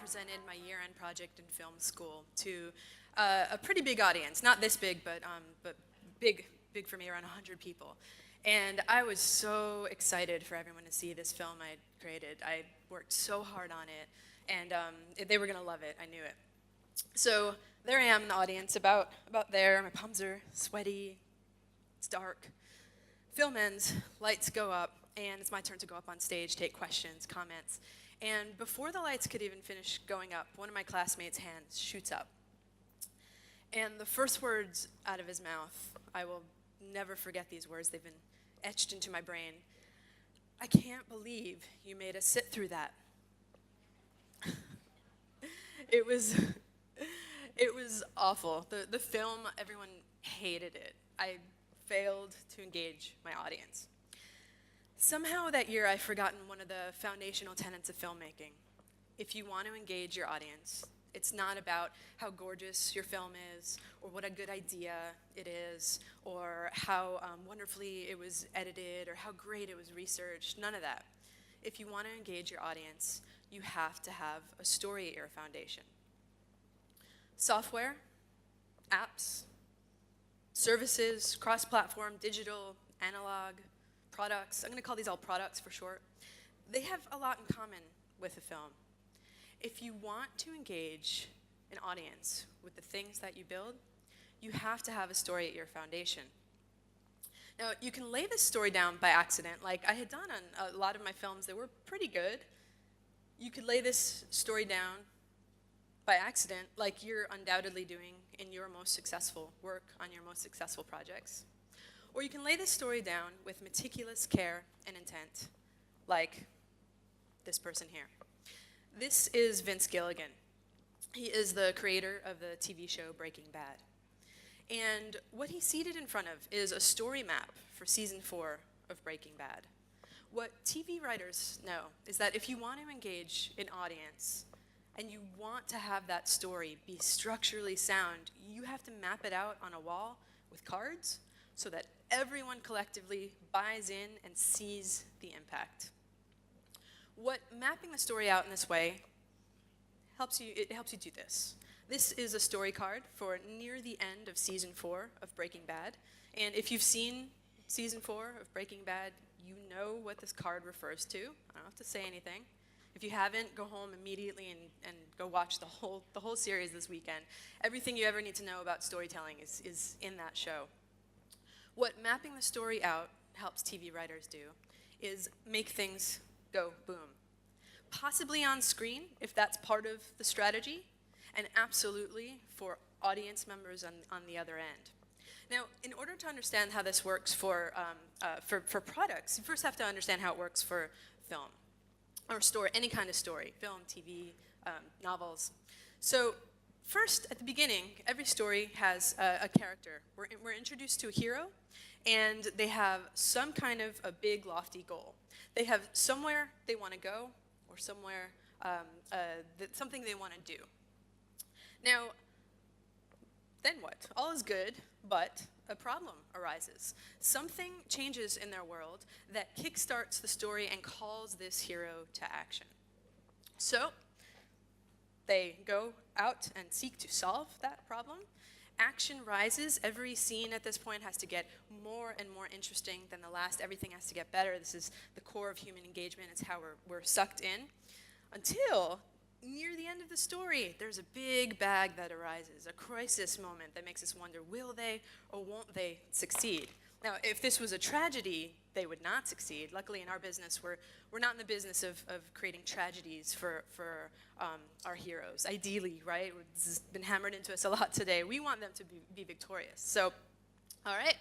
presented my year-end project in film school to a pretty big audience. Not this big, but big for me, around 100 people. And I was so excited for everyone to see this film I had created. I worked so hard on it, and they were going to love it. I knew it. So there I am in the audience, about there. My palms are sweaty. It's dark. Film ends, lights go up, and it's my turn to go up on stage, take questions, comments. And before the lights could even finish going up, one of my classmates' hands shoots up. And the first words out of his mouth, I will never forget these words. They've been etched into my brain. "I can't believe you made us sit through that." It was awful. The film, everyone hated it. I failed to engage my audience. Somehow that year, I've forgotten one of the foundational tenets of filmmaking. If you want to engage your audience, it's not about how gorgeous your film is, or what a good idea it is, or how wonderfully it was edited, or how great it was researched. None of that. If you want to engage your audience, you have to have a story at your foundation. Software, apps, services, cross-platform, digital, analog, products. I'm going to call these all products for short. They have a lot in common with a film. If you want to engage an audience with the things that you build, you have to have a story at your foundation. Now, you can lay this story down by accident, like I had done on a lot of my films that were pretty good. You could lay this story down by accident, like you're undoubtedly doing in your most successful work on your most successful projects. Or you can lay this story down with meticulous care and intent, like this person here. This is Vince Gilligan. He is the creator of the TV show Breaking Bad. And what he seated in front of is a story map for season 4 of Breaking Bad. What TV writers know is that if you want to engage an audience and you want to have that story be structurally sound, you have to map it out on a wall with cards so that everyone collectively buys in and sees the impact. What mapping the story out in this way helps you do this. This is a story card for near the end of season 4 of Breaking Bad. And if you've seen season 4 of Breaking Bad, you know what this card refers to. I don't have to say anything. If you haven't, go home immediately and go watch the whole series this weekend. Everything you ever need to know about storytelling is in that show. What mapping the story out helps TV writers do is make things go boom. Possibly on screen, if that's part of the strategy, and absolutely for audience members on the other end. Now, in order to understand how this works for products, you first have to understand how it works for film, or story, any kind of story, film, TV, novels. So first, at the beginning, every story has a character. We're introduced to a hero, and they have some kind of a big, lofty goal. They have somewhere they want to go, or somewhere, something they want to do. Now, then what? All is good, but a problem arises. Something changes in their world that kickstarts the story and calls this hero to action. So, they go out and seek to solve that problem. Action rises. Every scene at this point has to get more and more interesting than the last. Everything has to get better. This is the core of human engagement. It's how we're sucked in. Until near the end of the story, there's a big bag that arises, a crisis moment that makes us wonder, will they or won't they succeed? Now, if this was a tragedy, they would not succeed. Luckily, in our business, we're not in the business of creating tragedies for our heroes. Ideally, right? This has been hammered into us a lot today. We want them to be victorious. So, all right.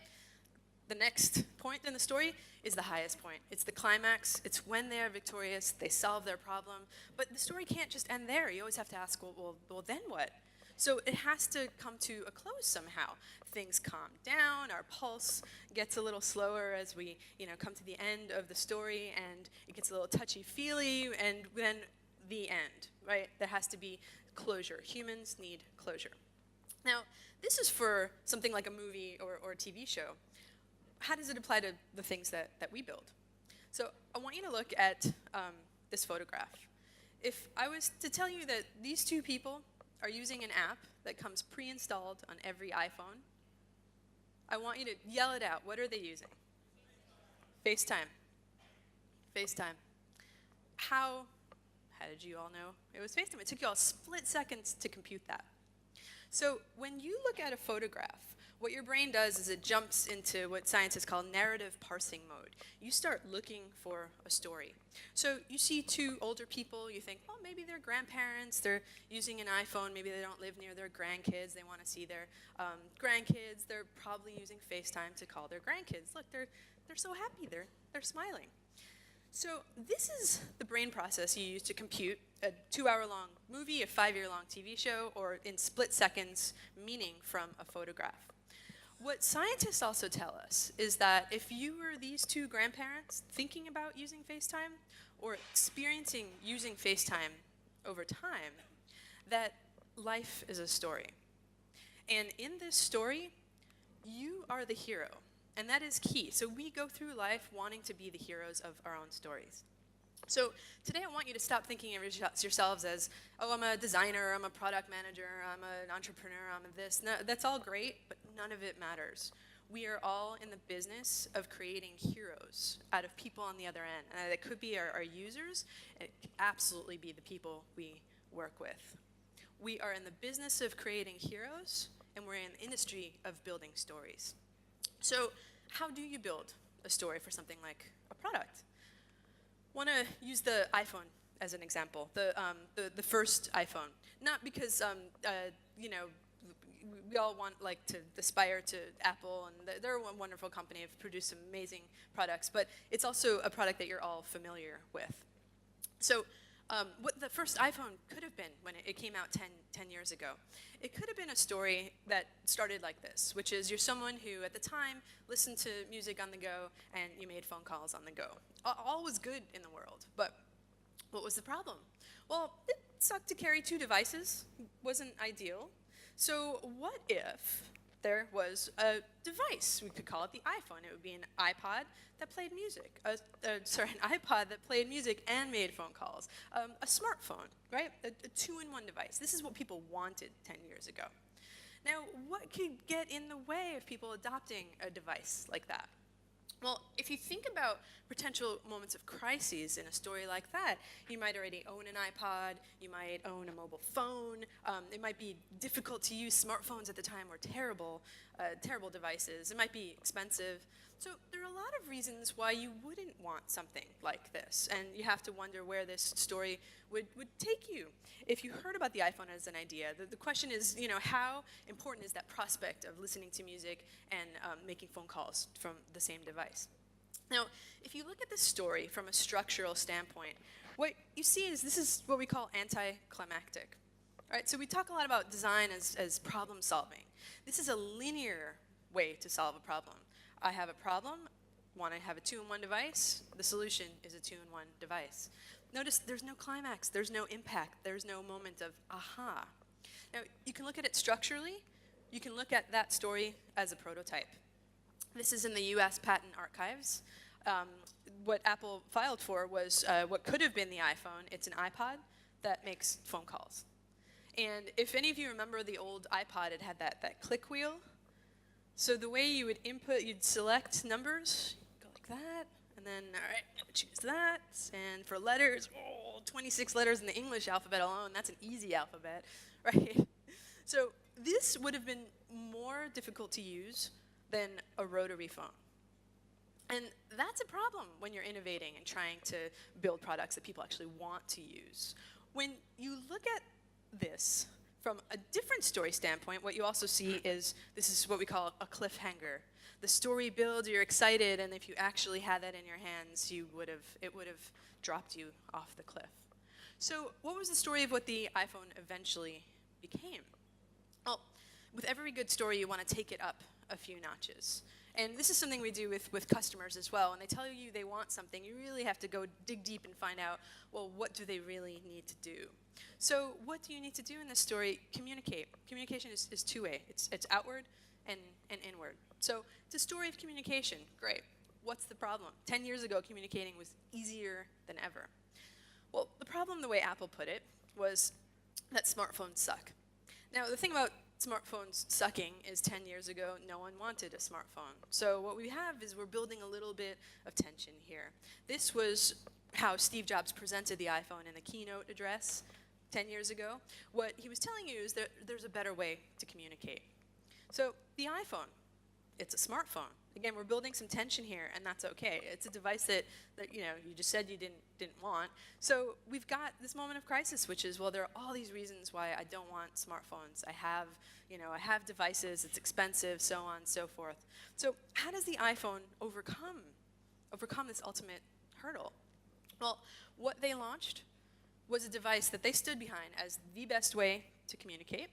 The next point in the story is the highest point. It's the climax. It's when they are victorious, they solve their problem. But the story can't just end there. You always have to ask, well, then what? So it has to come to a close somehow. Things calm down, our pulse gets a little slower as we come to the end of the story, and it gets a little touchy-feely, and then the end, right? There has to be closure. Humans need closure. Now, this is for something like a movie or a TV show. How does it apply to the things that we build? So I want you to look at this photograph. if I was to tell you that these two people are using an app that comes pre-installed on every iPhone, I want you to yell it out. What are they using? FaceTime. FaceTime. How did you all know it was FaceTime? It took you all split seconds to compute that. So when you look at a photograph, what your brain does is it jumps into what scientists call narrative parsing mode. You start looking for a story. So you see two older people, you think, well, maybe they're grandparents, they're using an iPhone, maybe they don't live near their grandkids, they want to see their grandkids, they're probably using FaceTime to call their grandkids. Look, they're so happy, they're smiling. So this is the brain process you use to compute a 2-hour-long movie, a 5-year-long TV show, or in split seconds, meaning from a photograph. What scientists also tell us is that if you were these two grandparents thinking about using FaceTime or experiencing using FaceTime over time, that life is a story. And in this story, you are the hero. And that is key. So we go through life wanting to be the heroes of our own stories. So today I want you to stop thinking of yourselves as, oh, I'm a designer, I'm a product manager, I'm an entrepreneur, I'm a this. No, that's all great, but none of it matters. We are all in the business of creating heroes out of people on the other end. And it could be our users, and it could absolutely be the people we work with. We are in the business of creating heroes, and we're in the industry of building stories. So how do you build a story for something like a product? Want to use the iPhone as an example, the first iPhone. Not because you know, we all want to aspire to Apple, and they're a wonderful company, have produced some amazing products, but it's also a product that you're all familiar with. So what the first iPhone could have been when it came out 10 years ago, it could have been a story that started like this, which is you're someone who at the time listened to music on the go and you made phone calls on the go. All was good in the world, but what was the problem? Well, it sucked to carry two devices, wasn't ideal. So what if there was a device? We could call it the iPhone. It would be an iPod that played music. An iPod that played music and made phone calls. A smartphone, right? A two-in-one device. This is what people wanted 10 years ago. Now, what could get in the way of people adopting a device like that? Well, if you think about potential moments of crises in a story like that, you might already own an iPod, you might own a mobile phone, it might be difficult to use. Smartphones at the time were terrible devices, it might be expensive. So there are a lot of reasons why you wouldn't want something like this, and you have to wonder where this story would take you. If you heard about the iPhone as an idea, the question is, how important is that prospect of listening to music and making phone calls from the same device? Now, if you look at this story from a structural standpoint, what you see is this is what we call anticlimactic. All right, so we talk a lot about design as problem solving. This is a linear way to solve a problem. I have a problem, want to have a two-in-one device, the solution is a two-in-one device. Notice there's no climax, there's no impact, there's no moment of aha. Now, you can look at it structurally, you can look at that story as a prototype. This is in the US Patent Archives. What Apple filed for was what could have been the iPhone. It's an iPod that makes phone calls. And if any of you remember the old iPod, it had that click wheel. So the way you would input, you'd select numbers, go like that, and then, all right, I would choose that. And for letters, 26 letters in the English alphabet alone, that's an easy alphabet, right? So this would have been more difficult to use than a rotary phone. And that's a problem when you're innovating and trying to build products that people actually want to use. When you look at this from a different story standpoint, what you also see is this is what we call a cliffhanger. The story builds, you're excited, and if you actually had that in your hands, it would have dropped you off the cliff. So what was the story of what the iPhone eventually became? Well, with every good story, you want to take it up a few notches. And this is something we do with customers as well. When they tell you they want something, you really have to go dig deep and find out, well, what do they really need to do? So what do you need to do in this story? Communicate. Communication is two-way. It's outward and inward. So it's a story of communication. Great. What's the problem? 10 years ago, communicating was easier than ever. Well, the problem problem, the way Apple put it, was that smartphones suck. Now, the thing about smartphones sucking is 10 years ago, no one wanted a smartphone. So what we have is we're building a little bit of tension here. This was how Steve Jobs presented the iPhone in the keynote address 10 years ago. What he was telling you is that there's a better way to communicate. So the iPhone, it's a smartphone. Again, we're building some tension here, and that's okay. It's a device that you know, you just said you didn't want. So we've got this moment of crisis, which is, well, there are all these reasons why I don't want smartphones. I have devices, it's expensive, so on and so forth. So how does the iPhone overcome this ultimate hurdle? Well, what they launched was a device that they stood behind as the best way to communicate.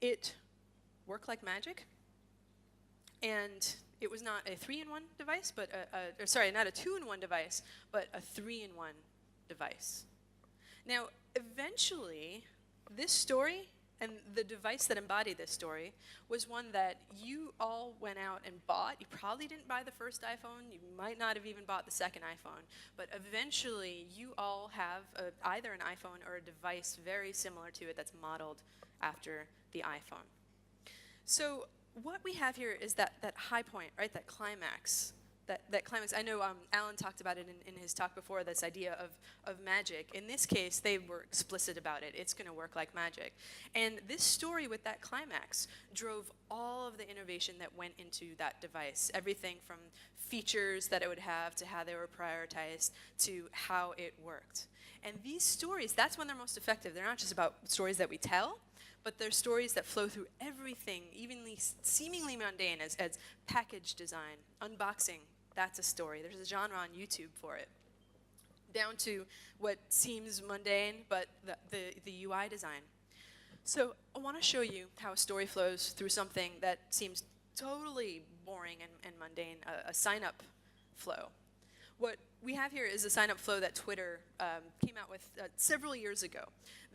It worked like magic. And it was not a 3-in-1 device, but not a 2-in-1 device, but a 3-in-1 device. Now, eventually, this story and the device that embodied this story was one that you all went out and bought. You probably didn't buy the first iPhone. You might not have even bought the second iPhone. But eventually, you all have either an iPhone or a device very similar to it that's modeled after the iPhone. So what we have here is that high point, right? That climax. That climax. I know Alan talked about it in his talk before, this idea of magic. In this case, they were explicit about it. It's going to work like magic. And this story with that climax drove all of the innovation that went into that device. Everything from features that it would have to how they were prioritized to how it worked. And these stories, that's when they're most effective. They're not just about stories that we tell, but they're stories that flow through everything, evenly, seemingly mundane, as package design, unboxing. That's a story. There's a genre on YouTube for it. Down to what seems mundane, but the UI design. So I want to show you how a story flows through something that seems totally boring and mundane, a sign-up flow. What we have here is a sign-up flow that Twitter came out with several years ago.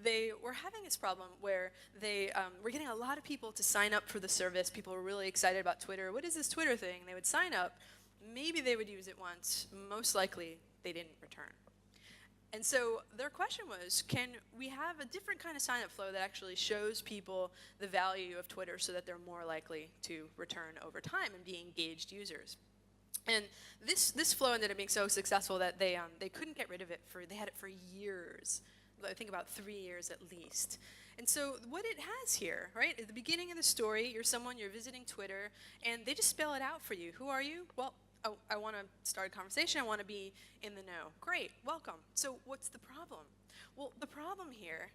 They were having this problem where they were getting a lot of people to sign up for the service. People were really excited about Twitter. What is this Twitter thing? They would sign up. Maybe they would use it once. Most likely, they didn't return. And so their question was, can we have a different kind of sign-up flow that actually shows people the value of Twitter so that they're more likely to return over time and be engaged users? And this flow ended up being so successful that they couldn't get rid of it. They had it for years. I think about 3 years at least. And so what it has here, right, at the beginning of the story, you're visiting Twitter, and they just spell it out for you. Who are you? Well, I want to start a conversation. I want to be in the know. Great, welcome. So what's the problem? Well, the problem here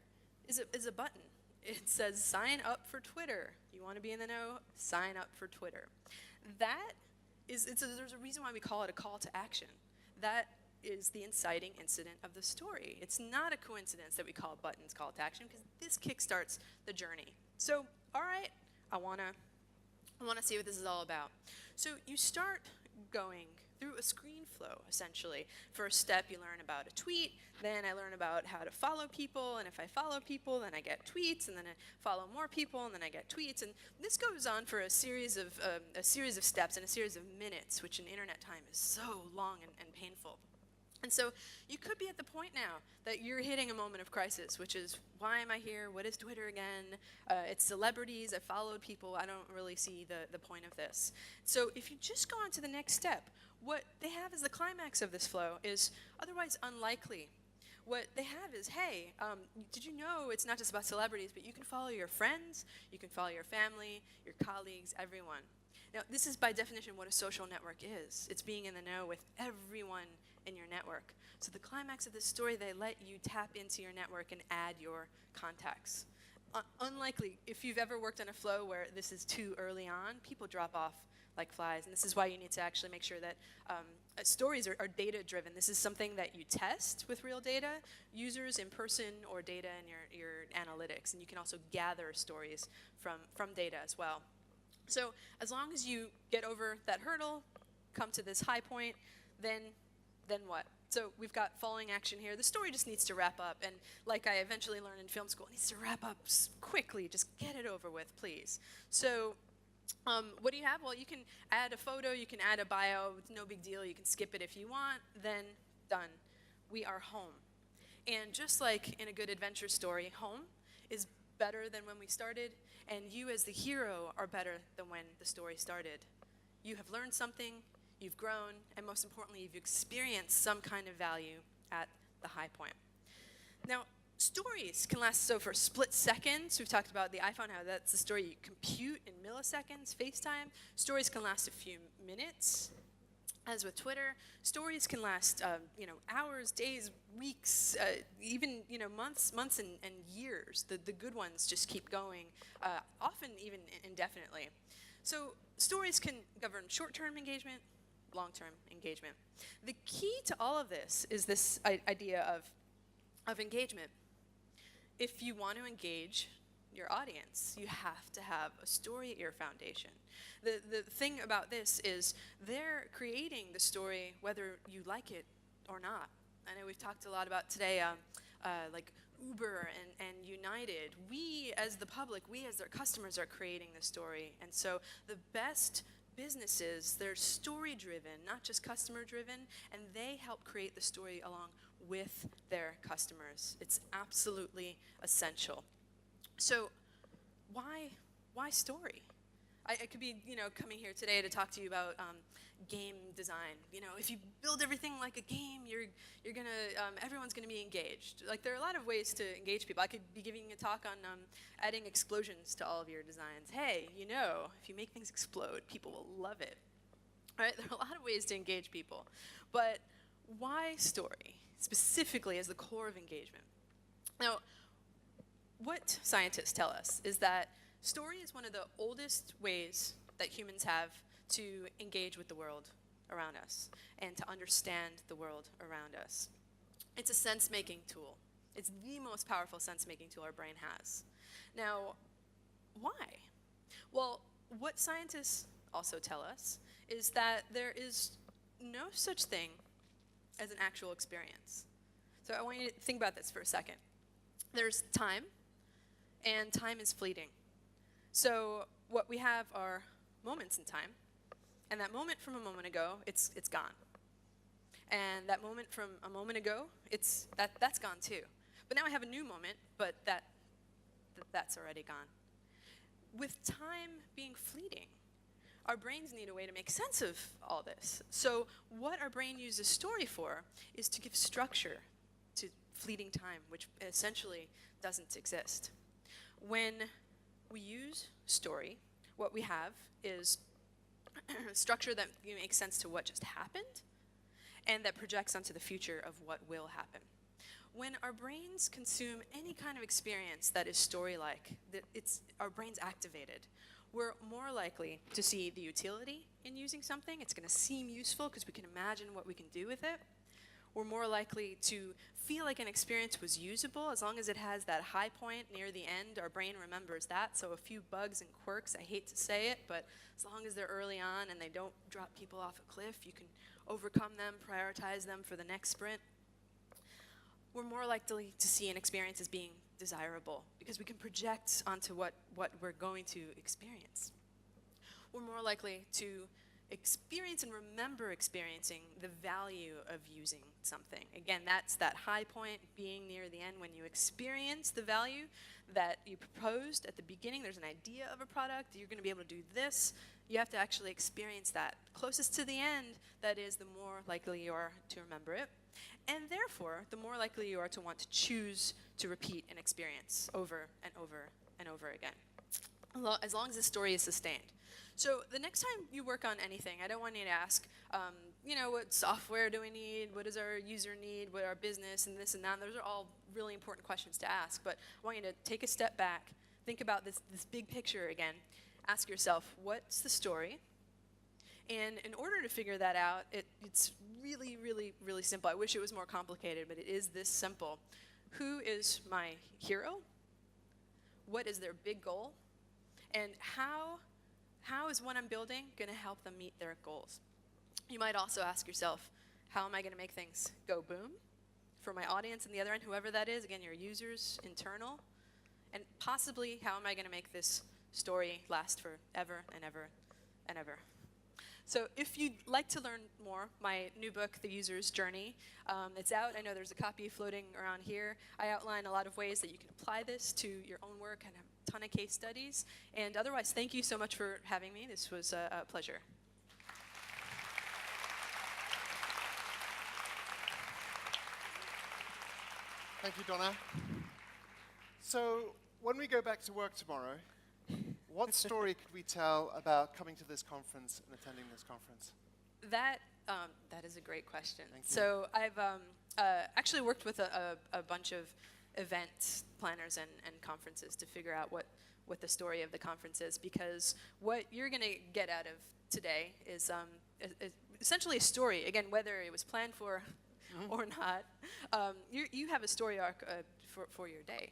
is a button. It says sign up for Twitter. You want to be in the know? Sign up for Twitter. There's a reason why we call it a call to action. That is the inciting incident of the story. It's not a coincidence that we call buttons call to action, because this kickstarts the journey. So, all right, I wanna see what this is all about. So you start going through a screen flow, essentially. First step, you learn about a tweet, then I learn about how to follow people, and if I follow people, then I get tweets, and then I follow more people, and then I get tweets, and this goes on for a series of steps and a series of minutes, which in internet time is so long and painful. And so you could be at the point now that you're hitting a moment of crisis, which is, why am I here? What is Twitter again? It's celebrities. I followed people. I don't really see the point of this. So if you just go on to the next step, what they have as the climax of this flow is otherwise unlikely. What they have is, hey, did you know it's not just about celebrities, but you can follow your friends, you can follow your family, your colleagues, everyone. Now, this is by definition what a social network is. It's being in the know with everyone in your network. So the climax of this story, they let you tap into your network and add your contacts. Unlikely, if you've ever worked on a flow where this is too early on, people drop off like flies, and this is why you need to actually make sure that stories are data-driven. This is something that you test with real data, users in person, or data in your analytics, and you can also gather stories from data as well. So as long as you get over that hurdle, come to this high point, then what? So we've got following action here. The story just needs to wrap up, and like I eventually learned in film school, it needs to wrap up quickly. Just get it over with, please. So what do you have? Well, you can add a photo, you can add a bio. It's no big deal. You can skip it if you want. Then done. We are home. And just like in a good adventure story, home is better than when we started, and you as the hero are better than when the story started. You have learned something, you've grown, and most importantly, you've experienced some kind of value at the high point. Now, stories can last so for split seconds. We've talked about the iPhone, how that's the story you compute in milliseconds, FaceTime. Stories can last a few minutes. As with Twitter, stories can last, hours, days, weeks, even, months and years. The good ones just keep going, often even indefinitely. So stories can govern short-term engagement, long-term engagement. The key to all of this is this idea of engagement. If you want to engage your audience, you have to have a story at your foundation. The thing about this is they're creating the story whether you like it or not. I know we've talked a lot about today, like Uber and United. We as the public, we as their customers are creating the story. And so the best businesses, they're story-driven, not just customer-driven, and they help create the story along with their customers. It's absolutely essential. So why story? I could be, coming here today to talk to you about game design. If you build everything like a game, you're gonna, everyone's gonna be engaged. Like, there are a lot of ways to engage people. I could be giving a talk on adding explosions to all of your designs. Hey, if you make things explode, people will love it. All right, there are a lot of ways to engage people. But why story, specifically as the core of engagement? Now, what scientists tell us is that story is one of the oldest ways that humans have to engage with the world around us and to understand the world around us. It's a sense-making tool. It's the most powerful sense-making tool our brain has. Now, why? Well, what scientists also tell us is that there is no such thing as an actual experience. So I want you to think about this for a second. There's time, and time is fleeting. So what we have are moments in time, and that moment from a moment ago, it's gone. And that moment from a moment ago, that's gone too. But now I have a new moment, but that's already gone. With time being fleeting, our brains need a way to make sense of all this. So what our brain uses story for is to give structure to fleeting time, which essentially doesn't exist. When we use story, what we have is structure that makes sense to what just happened and that projects onto the future of what will happen. When our brains consume any kind of experience that is story-like, that our brain's activated, we're more likely to see the utility in using something. It's going to seem useful because we can imagine what we can do with it. We're more likely to feel like an experience was usable as long as it has that high point near the end. Our brain remembers that. So a few bugs and quirks, I hate to say it, but as long as they're early on and they don't drop people off a cliff, you can overcome them, prioritize them for the next sprint. We're more likely to see an experience as being desirable because we can project onto what we're going to experience. We're more likely to experience and remember experiencing the value of using something. Again, that's that high point being near the end when you experience the value that you proposed at the beginning. There's an idea of a product. You're going to be able to do this. You have to actually experience that. Closest to the end, that is, the more likely you are to remember it. And therefore, the more likely you are to want to choose to repeat an experience over and over and over again, as long as the story is sustained. So the next time you work on anything, I don't want you to ask, what software do we need? What does our user need? What our business and this and that? Those are all really important questions to ask. But I want you to take a step back, think about this big picture again. Ask yourself, what's the story? And in order to figure that out, it's really, really, really simple. I wish it was more complicated, but it is this simple. Who is my hero? What is their big goal? And how is what I'm building going to help them meet their goals? You might also ask yourself, how am I going to make things go boom for my audience on the other end, whoever that is, again, your users, internal, and possibly how am I going to make this story last forever and ever and ever? So if you'd like to learn more, my new book, The User's Journey, it's out. I know there's a copy floating around here. I outline a lot of ways that you can apply this to your own work and have a ton of case studies. And otherwise, thank you so much for having me. This was a pleasure. Thank you, Donna. So when we go back to work tomorrow, what story could we tell about coming to this conference and attending this conference? That is a great question. Thank you. So I've actually worked with a bunch of event planners and conferences to figure out what the story of the conference is, because what you're going to get out of today is essentially a story. Again, whether it was planned for or not, you have a story arc for your day.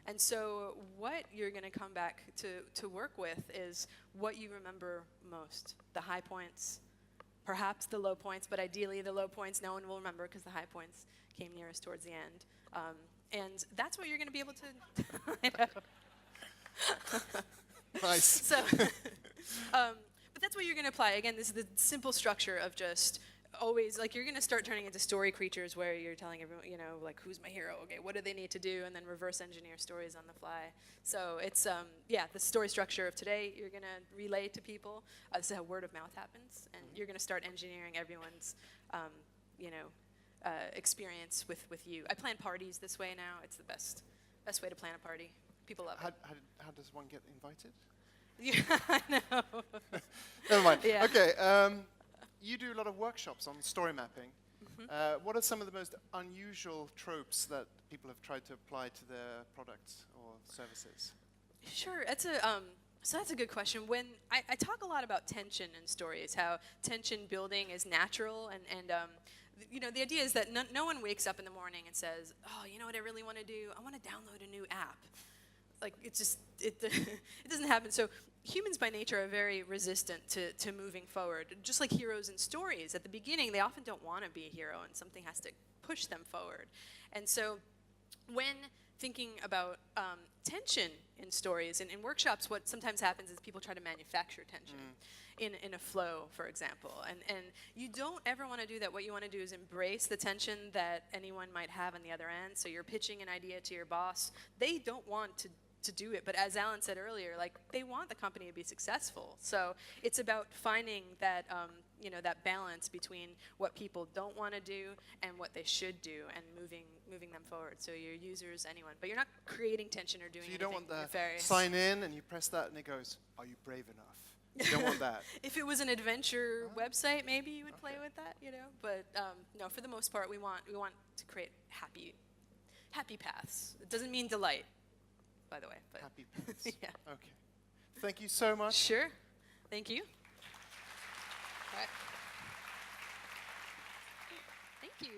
And so what you're going to come back to work with is what you remember most, the high points, perhaps the low points, but ideally the low points no one will remember because the high points came nearest towards the end. And that's what you're going to be able to I know. Nice. So, but that's what you're going to apply. Again, this is the simple structure of just always, like, you're going to start turning into story creatures where you're telling everyone, you know, like, who's my hero? Okay, what do they need to do? And then reverse engineer stories on the fly. So it's, yeah, the story structure of today, you're going to relay to people. This is how word of mouth happens. And you're going to start engineering everyone's, you know, experience with you. I plan parties this way now. It's the best way to plan a party. People love it. How does one get invited? Yeah, I know. Never mind. Yeah. Okay. You do a lot of workshops on story mapping. What are some of the most unusual tropes that people have tried to apply to their products or services? Sure, so that's a good question. When I talk a lot about tension in stories, how tension building is natural, and you know, the idea is that no one wakes up in the morning and says, oh, you know what I really want to do? I want to download a new app. Like, it doesn't happen. So humans by nature are very resistant to moving forward. Just like heroes in stories, at the beginning they often don't want to be a hero and something has to push them forward. And so when thinking about tension in stories, and in workshops what sometimes happens is people try to manufacture tension in a flow, for example. And you don't ever want to do that. What you want to do is embrace the tension that anyone might have on the other end. So you're pitching an idea to your boss. They don't want to do it, but as Alan said earlier, like, they want the company to be successful. So it's about finding that you know, that balance between what people don't want to do and what they should do, and moving them forward. So your users, anyone, but you're not creating tension or doing anything nefarious. So you don't want the sign in and you press that and it goes, are you brave enough? You don't want that. If it was an adventure website, maybe you would play with that, you know. But no, for the most part, we want to create happy paths. It doesn't mean delight, by the way. But Happy paths. yeah. Okay. Thank you so much. Sure. Thank you. All right. Thank you.